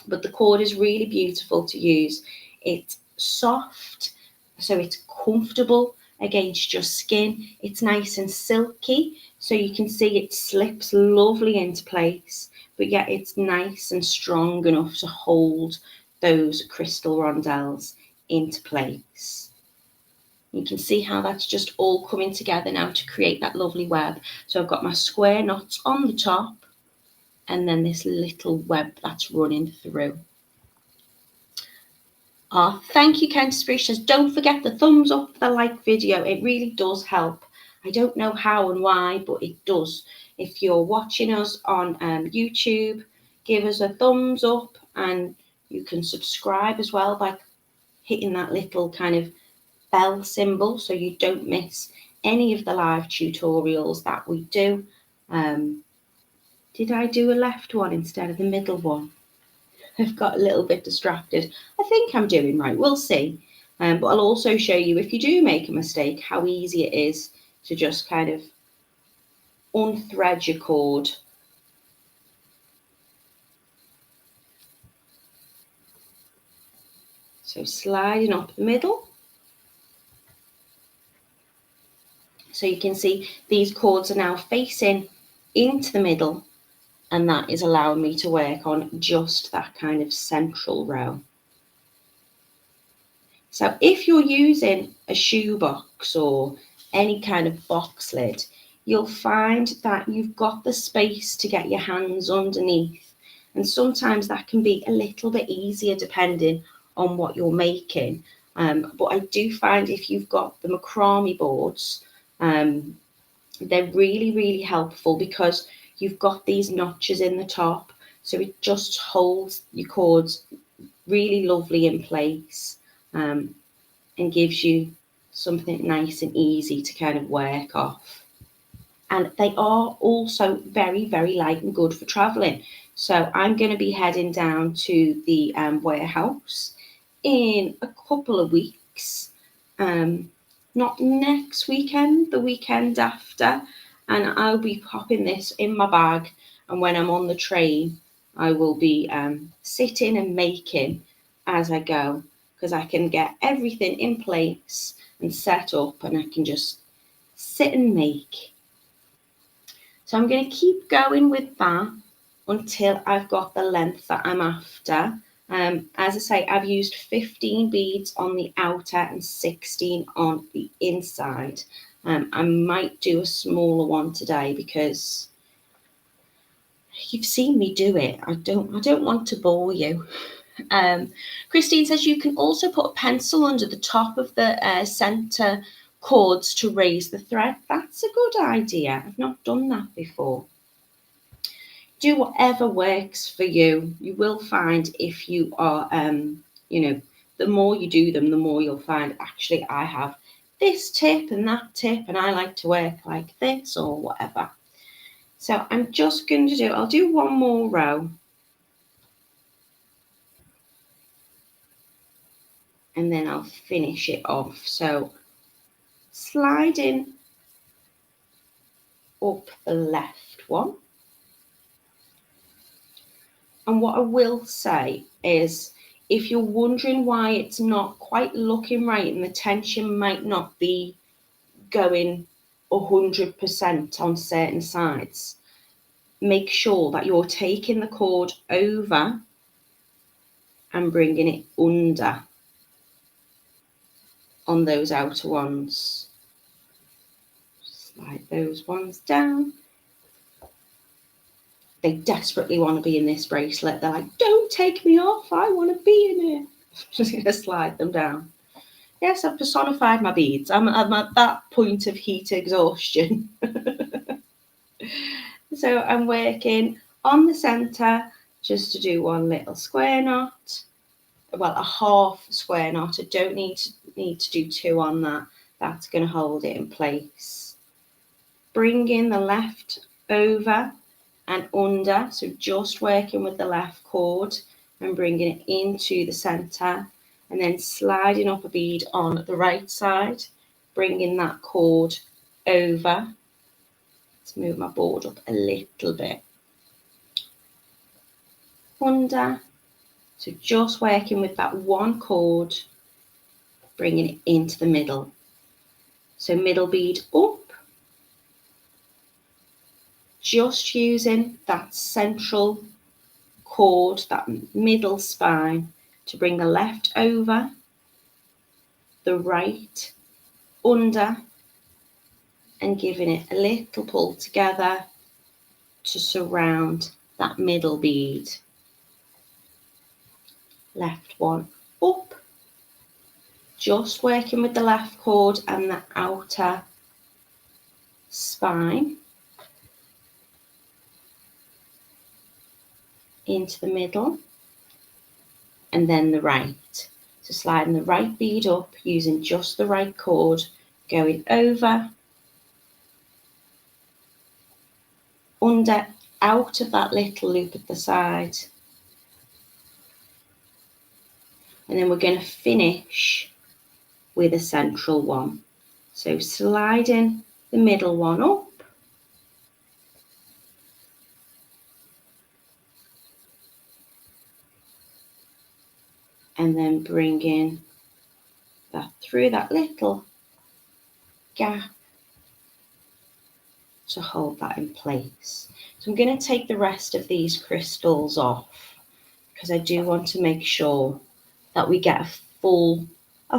But the cord is really beautiful to use. It's soft, so it's comfortable against your skin. It's nice and silky, so you can see it slips lovely into place, but yet it's nice and strong enough to hold those crystal rondelles into place. You can see how that's just all coming together now to create that lovely web. So I've got my square knots on the top and then this little web that's running through. Oh, thank you, Kent Spruce says, don't forget the thumbs up, the like video. It really does help. I don't know how and why, but it does. If you're watching us on YouTube, give us a thumbs up, and you can subscribe as well by hitting that little kind of bell symbol so you don't miss any of the live tutorials that we do. Did I do a left one instead of the middle one? I've got a little bit distracted. I think I'm doing right. We'll see. But I'll also show you, if you do make a mistake, how easy it is to just kind of unthread your cord. So sliding up the middle. So you can see these cords are now facing into the middle, and that is allowing me to work on just that kind of central row. So if you're using a shoebox or any kind of box lid, you'll find that you've got the space to get your hands underneath. And sometimes that can be a little bit easier depending on what you're making. But I do find if you've got the macrame boards, they're really, really helpful because you've got these notches in the top. So it just holds your cords really lovely in place. And gives you something nice and easy to kind of work off. And they are also very, very light and good for traveling. So I'm going to be heading down to the warehouse in a couple of weeks. Not next weekend, the weekend after. And I'll be popping this in my bag. And when I'm on the train, I will be sitting and making as I go, because I can get everything in place and set up and I can just sit and make. So I'm going to keep going with that until I've got the length that I'm after. As I say, I've used 15 beads on the outer and 16 on the inside. I might do a smaller one today because you've seen me do it. I don't want to bore you. Christine says you can also put a pencil under the top of the centre cords to raise the thread. That's a good idea. I've not done that before. Do whatever works for you. You will find if you are, the more you do them, the more you'll find, actually, I have this tip and that tip, and I like to work like this or whatever. So I'm just going to I'll do one more row. And then I'll finish it off. So sliding up the left one. And what I will say is, if you're wondering why it's not quite looking right and the tension might not be going 100% on certain sides, make sure that you're taking the cord over and bringing it under on those outer ones. Slide those ones down. They desperately want to be in this bracelet. They're like, don't take me off. I want to be in it. Just going to slide them down. Yes, I've personified my beads. I'm at that point of heat exhaustion. So I'm working on the centre, just to do one little square knot. Well, a half square knot. I don't need to do two on that. That's going to hold it in place. Bring in the left over and under, so just working with the left cord and bringing it into the center, and then sliding up a bead on the right side, bringing that cord over. Let's move my board up a little bit. Under, so just working with that one cord, bringing it into the middle. So middle bead up, just using that central cord, that middle spine, to bring the left over, the right under, and giving it a little pull together to surround that middle bead. Left one up, just working with the left cord and the outer spine into the middle, and then the right. So sliding the right bead up using just the right cord, going over, under, out of that little loop at the side. And then we're going to finish with a central one. So sliding the middle one up, and then bringing that through that little gap to hold that in place. So I'm going to take the rest of these crystals off because I do want to make sure that we get a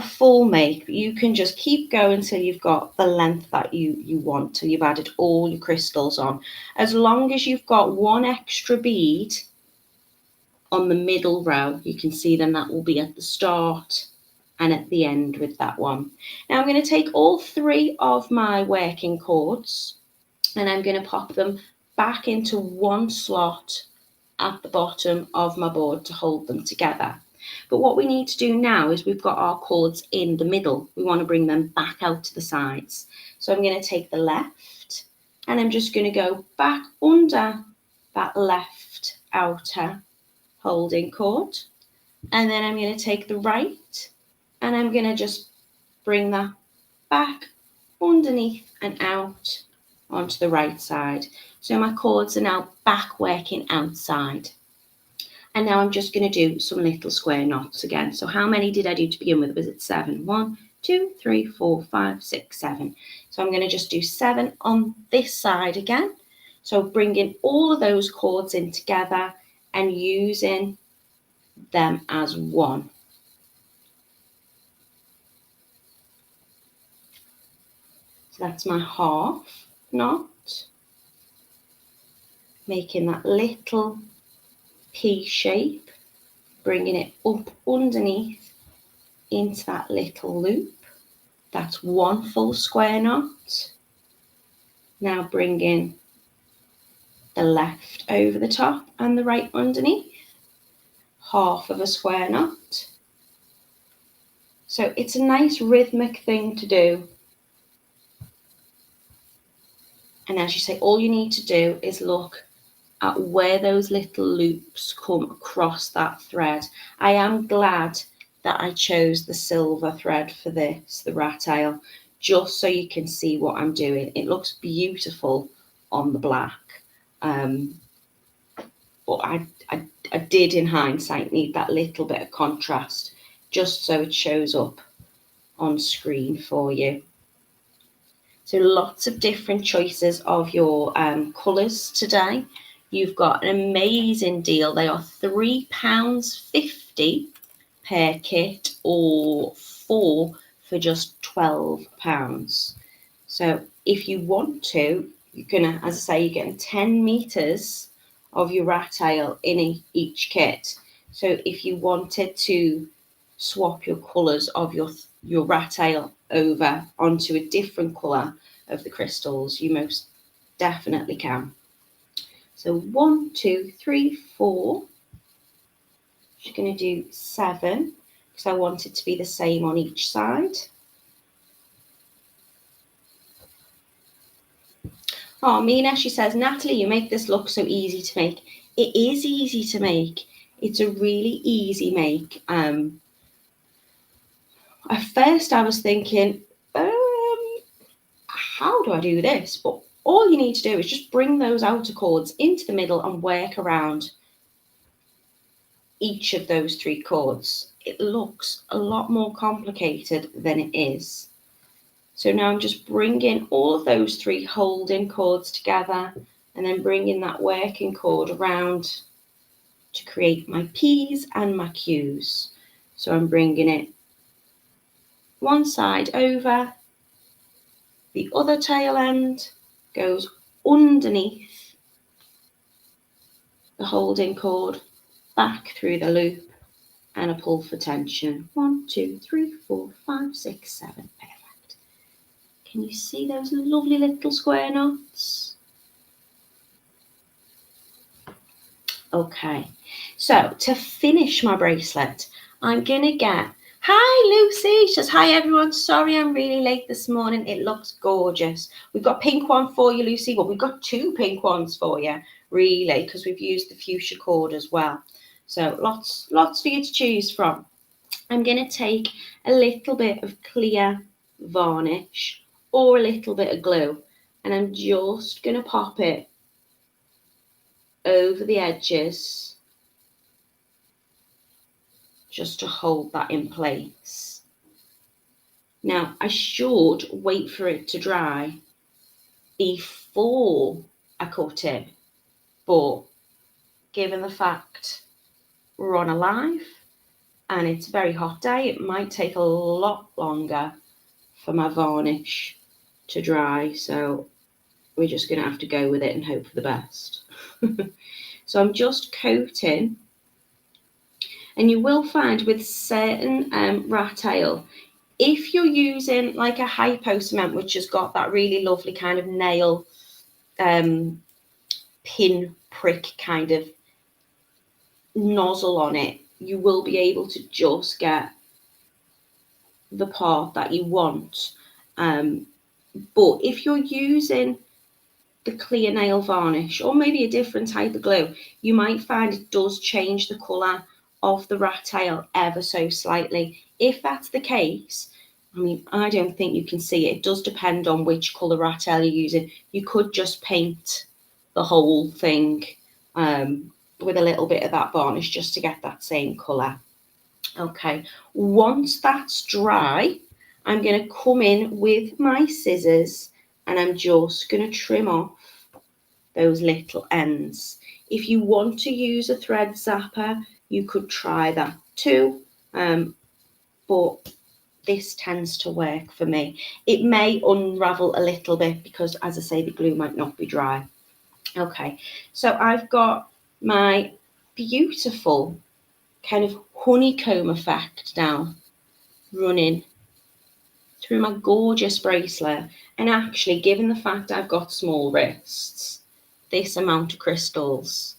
full make. You can just keep going till you've got the length that you want, till you've added all your crystals on. As long as you've got one extra bead on the middle row, you can see then that will be at the start and at the end with that one. Now I'm going to take all three of my working cords and I'm going to pop them back into one slot at the bottom of my board to hold them together. But what we need to do now is we've got our cords in the middle. We want to bring them back out to the sides. So I'm going to take the left and I'm just going to go back under that left outer holding cord. And then I'm going to take the right and I'm going to just bring that back underneath and out onto the right side. So my cords are now back working outside. And now I'm just going to do some little square knots again. So how many did I do to begin with? Was it 7? 1, 2, 3, 4, 5, 6, 7. So I'm going to just do 7 on this side again. So bringing all of those cords in together and using them as one. So that's my half knot, making that little P shape, bringing it up underneath into that little loop. That's one full square knot. Now bringing the left over the top and the right underneath, half of a square knot. So it's a nice rhythmic thing to do. And as you say, all you need to do is look at where those little loops come across that thread. I am glad that I chose the silver thread for this, the Rattail, just so you can see what I'm doing. It looks beautiful on the black. But I did, in hindsight, need that little bit of contrast just so it shows up on screen for you. So lots of different choices of your colours today. You've got an amazing deal. They are £3.50 per kit or 4 for just £12. So if you want to, you're gonna, as I say, you're getting 10 meters of your Rattail in each kit. So if you wanted to swap your colours of your Rattail over onto a different colour of the crystals, you most definitely can. So 1, 2, 3, 4, Just going to do 7 because I want it to be the same on each side. Oh, Mina, she says, Natalie, you make this look so easy to make. It is easy to make. It's a really easy make. At first I was thinking, how do I do this? But all you need to do is just bring those outer cords into the middle and work around each of those 3 cords. It looks a lot more complicated than it is. So now I'm just bringing all of those 3 holding cords together and then bringing that working cord around to create my P's and my Q's. So I'm bringing it one side over, the other tail end goes underneath the holding cord, back through the loop, and a pull for tension. 1, 2, 3, 4, 5, 6, 7. Perfect. Can you see those lovely little square knots? Okay, so to finish my bracelet, I'm gonna get, hi Lucy, she says, hi everyone, sorry I'm really late this morning, it looks gorgeous. We've got pink one for you, Lucy, but we've got 2 pink ones for you, really, because we've used the fuchsia cord as well. So lots for you to choose from. I'm gonna take a little bit of clear varnish or a little bit of glue, and I'm just gonna pop it over the edges just to hold that in place. Now, I should wait for it to dry before I cut it, but given the fact we're on a live and it's a very hot day, it might take a lot longer for my varnish to dry, so we're just going to have to go with it and hope for the best. So I'm just coating, and you will find with certain Rattail, if you're using like a hypo cement, which has got that really lovely kind of nail pin prick kind of nozzle on it, you will be able to just get the part that you want. But if you're using the clear nail varnish or maybe a different type of glue, you might find it does change the colour of the Rattail ever so slightly. If that's the case, I mean, I don't think you can see it. It does depend on which colour Rattail you're using. You could just paint the whole thing with a little bit of that varnish just to get that same colour. Okay, once that's dry, I'm going to come in with my scissors and I'm just going to trim off those little ends. If you want to use a thread zapper, you could try that too, but this tends to work for me. It may unravel a little bit because, as I say, the glue might not be dry. Okay, so I've got my beautiful kind of honeycomb effect now running through my gorgeous bracelet, and actually, given the fact I've got small wrists, this amount of crystals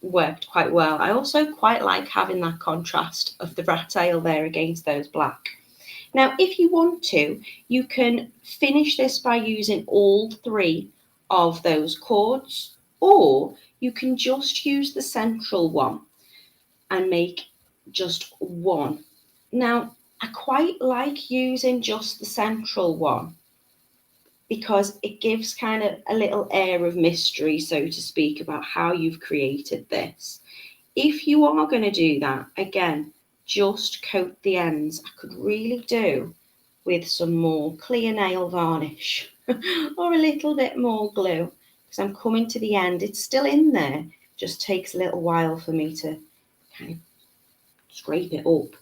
worked quite well. I also quite like having that contrast of the Rattail there against those black. Now, if you want to, you can finish this by using all 3 of those cords, or you can just use the central one and make just one. Now, I quite like using just the central one because it gives kind of a little air of mystery, so to speak, about how you've created this. If you are going to do that, again, just coat the ends. I could really do with some more clear nail varnish or a little bit more glue because I'm coming to the end. It's still in there, just takes a little while for me to kind of scrape it up.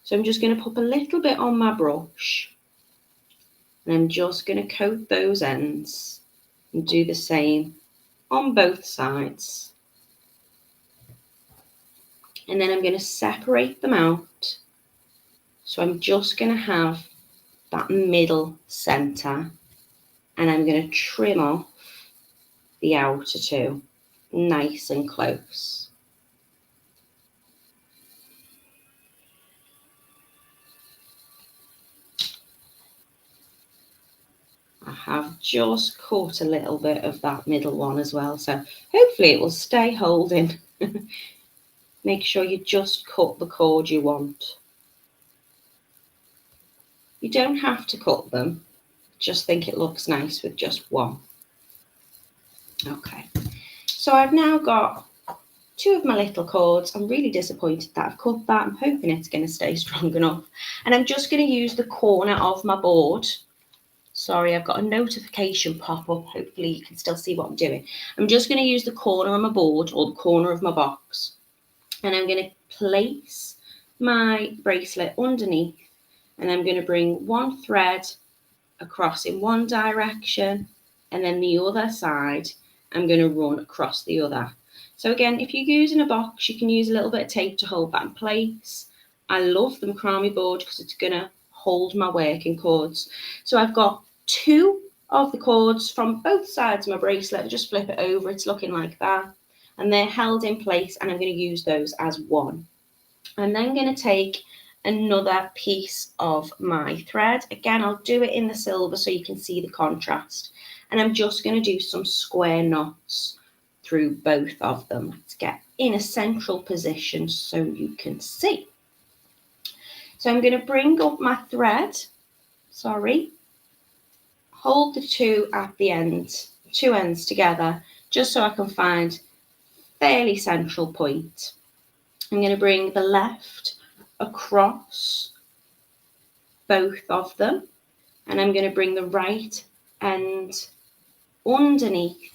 So I'm just going to pop a little bit on my brush and I'm just going to coat those ends and do the same on both sides. And then I'm going to separate them out. So I'm just going to have that middle center and I'm going to trim off the outer 2 nice and close. have just cut a little bit of that middle one as well, so hopefully it will stay holding. Make sure you just cut the cord you want. You don't have to cut them, just think it looks nice with just one. Okay, so I've now got 2 of my little cords. I'm really disappointed that I've cut that. I'm hoping it's going to stay strong enough. And I'm just going to use the corner of my board. Sorry, I've got a notification pop up. Hopefully you can still see what I'm doing. I'm just going to use the corner of my board or the corner of my box. And I'm going to place my bracelet underneath. And I'm going to bring one thread across in one direction. And then the other side, I'm going to run across the other. So again, if you're using a box, you can use a little bit of tape to hold that in place. I love the macrame board because it's going to hold my working cords. So I've got 2 of the cords from both sides of my bracelet. Just flip it over, it's looking like that. And they're held in place, and I'm going to use those as one. I'm then going to take another piece of my thread. Again, I'll do it in the silver so you can see the contrast. And I'm just going to do some square knots through both of them. Let's get in a central position so you can see. So I'm going to bring up my thread, hold the 2 at the end, 2 ends together, just so I can find fairly central point. I'm going to bring the left across both of them, and I'm going to bring the right end underneath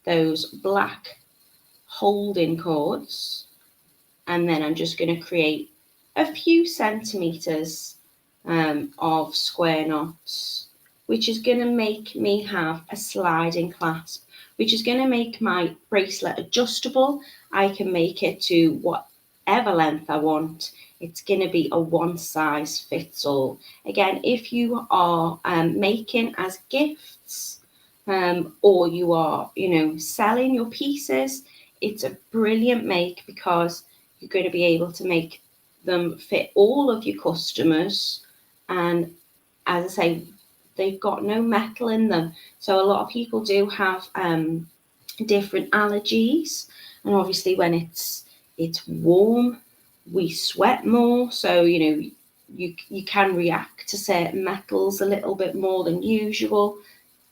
those black holding cords, and then I'm just going to create a few centimeters of square knots, which is going to make me have a sliding clasp, which is going to make my bracelet adjustable. I can make it to whatever length I want. It's going to be a one size fits all. Again, if you are making as gifts, or you are, selling your pieces, it's a brilliant make because you're going to be able to make them fit all of your customers. And as I say, they've got no metal in them. So a lot of people do have different allergies. And obviously when it's warm, we sweat more. So, you can react to certain metals a little bit more than usual.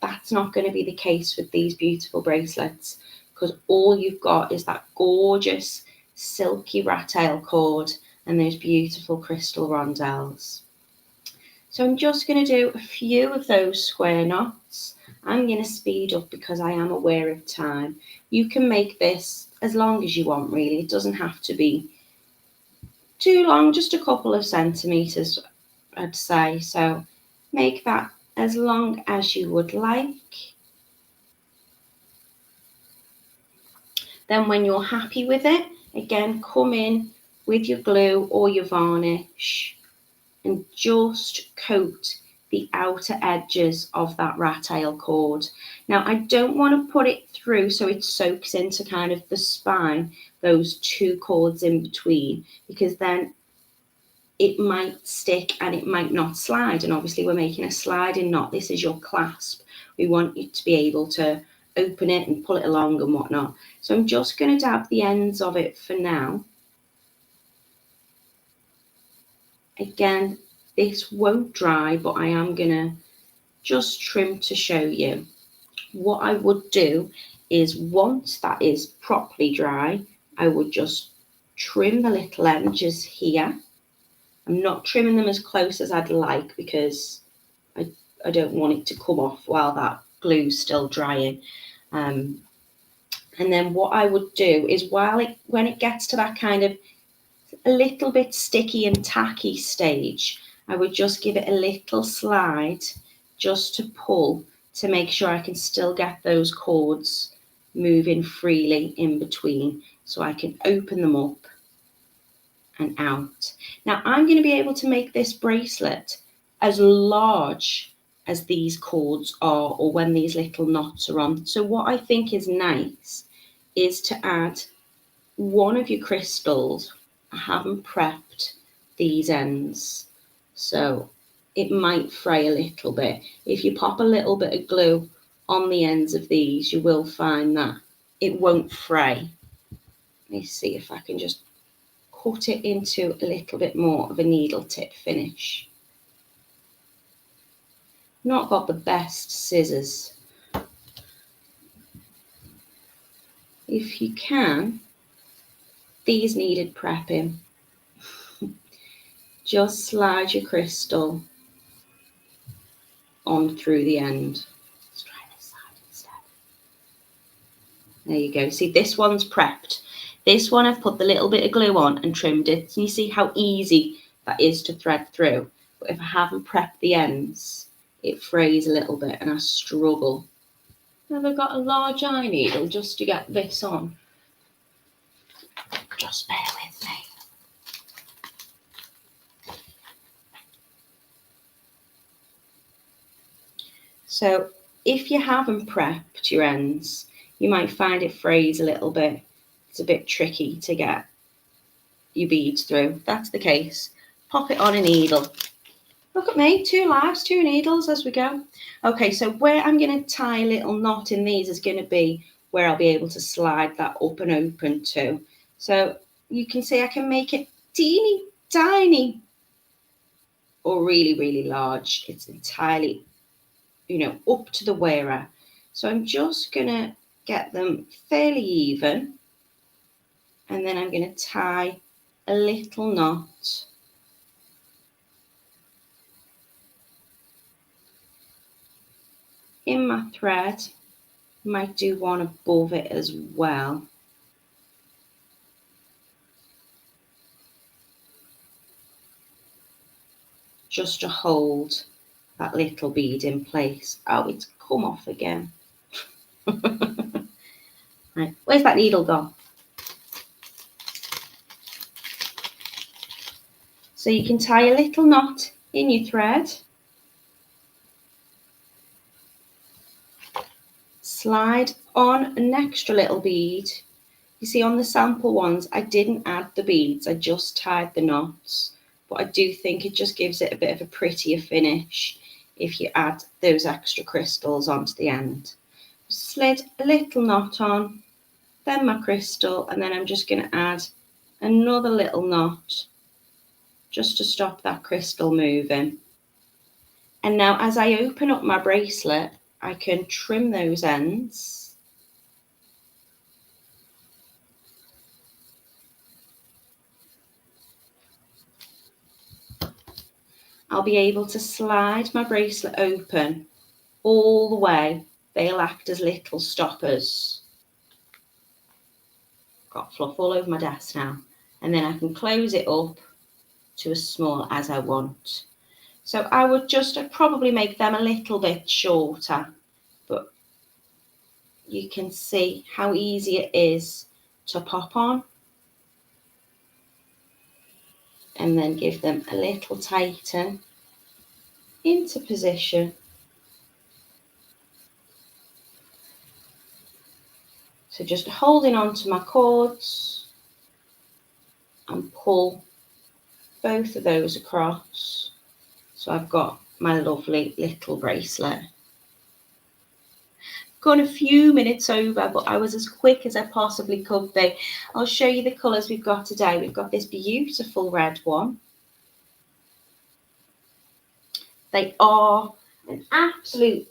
That's not going to be the case with these beautiful bracelets, because all you've got is that gorgeous silky Rattail cord and those beautiful crystal rondelles. So I'm just going to do a few of those square knots. I'm going to speed up because I am aware of time. You can make this as long as you want, really. It doesn't have to be too long, just a couple of centimeters, I'd say. So make that as long as you would like. Then when you're happy with it, again, come in with your glue or your varnish and just coat the outer edges of that Rattail cord. Now, I don't want to put it through so it soaks into kind of the spine, those 2 cords in between, because then it might stick and it might not slide. And obviously we're making a sliding knot. This is your clasp. We want you to be able to open it and pull it along and whatnot. So I'm just going to dab the ends of it for now. Again, this won't dry, but I am going to just trim to show you. What I would do is once that is properly dry, I would just trim the little edges here. I'm not trimming them as close as I'd like because I don't want it to come off while that glue's still drying. And then what I would do is when it gets to that kind of a little bit sticky and tacky stage, I would just give it a little slide just to pull to make sure I can still get those cords moving freely in between so I can open them up and out. Now I'm going to be able to make this bracelet as large as these cords are, or when these little knots are on. So what I think is nice is to add one of your crystals. I haven't prepped these ends, so it might fray a little bit. If you pop a little bit of glue on the ends of these, you will find that it won't fray. Let me see if I can just cut it into a little bit more of a needle tip finish. Not got the best scissors. If you can, these needed prepping. Just slide your crystal on through the end. Let's try this side instead. There you go. See, this one's prepped. This one I've put the little bit of glue on and trimmed it. And you see how easy that is to thread through. But if I haven't prepped the ends, it frays a little bit and I struggle. Now I've got a large eye needle just to get this on. Just bear with me. So if you haven't prepped your ends, you might find it frays a little bit. It's a bit tricky to get your beads through. If that's the case, pop it on a needle. Look at me, 2 lives, 2 needles as we go. Okay, so where I'm going to tie a little knot in these is going to be where I'll be able to slide that up and open to. So you can see I can make it teeny tiny or really, really large. It's entirely, up to the wearer. So I'm just going to get them fairly even. And then I'm going to tie a little knot in my thread. Might do one above it as well. Just to hold that little bead in place. Oh, it's come off again. Right, where's that needle gone? So you can tie a little knot in your thread. Slide on an extra little bead. You see on the sample ones, I didn't add the beads, I just tied the knots. But I do think it just gives it a bit of a prettier finish if you add those extra crystals onto the end. Slid a little knot on, then my crystal, and then I'm just going to add another little knot just to stop that crystal moving. And now as I open up my bracelet, I can trim those ends. I'll be able to slide my bracelet open all the way. They'll act as little stoppers. Got fluff all over my desk now. And then I can close it up to as small as I want. So I would I'd probably make them a little bit shorter, but you can see how easy it is to pop on. And then give them a little tighten into position. So just holding on to my cords and pull both of those across. So I've got my lovely little bracelet. Gone a few minutes over, but I was as quick as I possibly could be. I'll show you the colours we've got today. We've got this beautiful red one. They are an absolute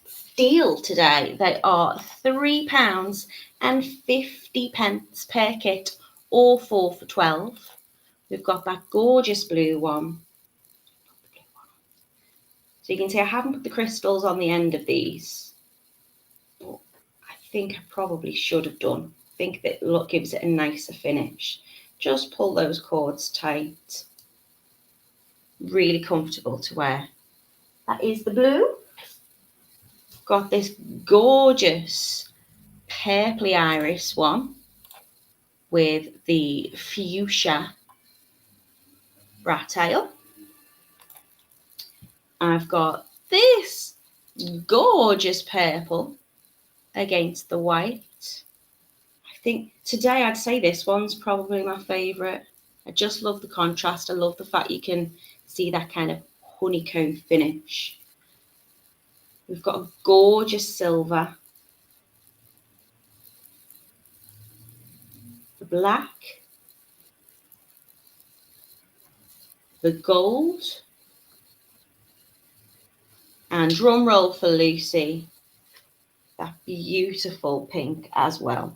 steal today. They are £3.50 per kit, or 4 for £12. We've got that gorgeous blue one. So you can see I haven't put the crystals on the end of these. But I think I probably should have done. I think that look gives it a nicer finish. Just pull those cords tight. Really comfortable to wear. That is the blue. Got this gorgeous purpley iris one with the fuchsia Rattail. I've got this gorgeous purple against the white. I think today I'd say this one's probably my favourite. I just love the contrast. I love the fact you can see that kind of honeycomb finish. We've got a gorgeous silver, the black, the gold, and drum roll for Lucy, that beautiful pink as well.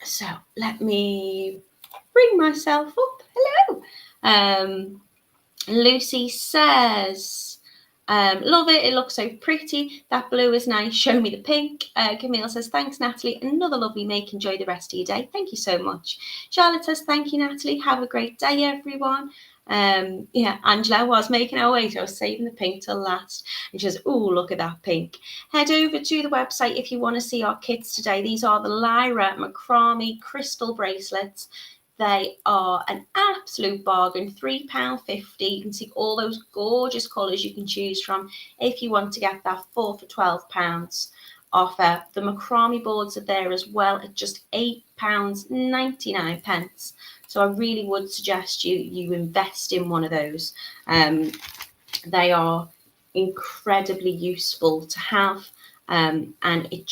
So let me bring myself up. Hello. Lucy says, love it. It looks so pretty. That blue is nice. Show me the pink. Camille says, thanks, Natalie. Another lovely make. Enjoy the rest of your day. Thank you so much. Charlotte says, thank you, Natalie. Have a great day, everyone. Yeah, Angela was making our way. So I was saving the pink till last. And she says, oh, look at that pink. Head over to the website if you want to see our kits today. These are the Lyra Macrame crystal bracelets. They are an absolute bargain, £3.50. You can see all those gorgeous colours you can choose from if you want to get that 4 for £12 offer. The macrame boards are there as well at just £8.99. So I really would suggest you invest in one of those. They are incredibly useful to have, and it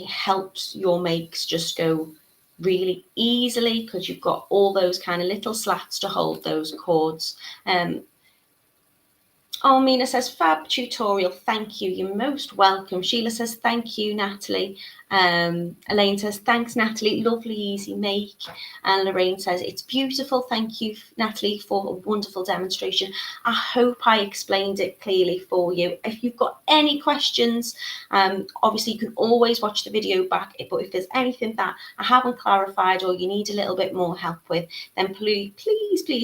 helps your makes just go really easily because you've got all those kind of little slats to hold those cords. Mina says, fab tutorial, thank you, you're most welcome. Sheila says, thank you, Natalie. Elaine says, thanks, Natalie, lovely, easy make. And Lorraine says, it's beautiful, thank you, Natalie, for a wonderful demonstration. I hope I explained it clearly for you. If you've got any questions, obviously you can always watch the video back, but if there's anything that I haven't clarified or you need a little bit more help with, then please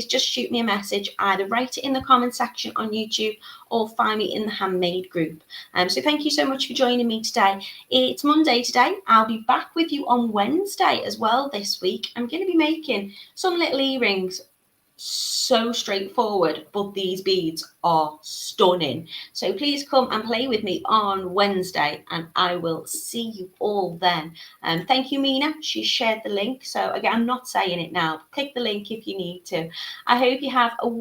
just shoot me a message. Either write it in the comment section on YouTube or find me in the handmade group. So thank you so much for joining me today. It's Monday today. I'll be back with you on Wednesday as well this week. I'm going to be making some little earrings. So straightforward, but these beads are stunning. So please come and play with me on Wednesday, and I will see you all then. Thank you, Mina. She shared the link. So again, I'm not saying it now. Click the link if you need to. I hope you have a wonderful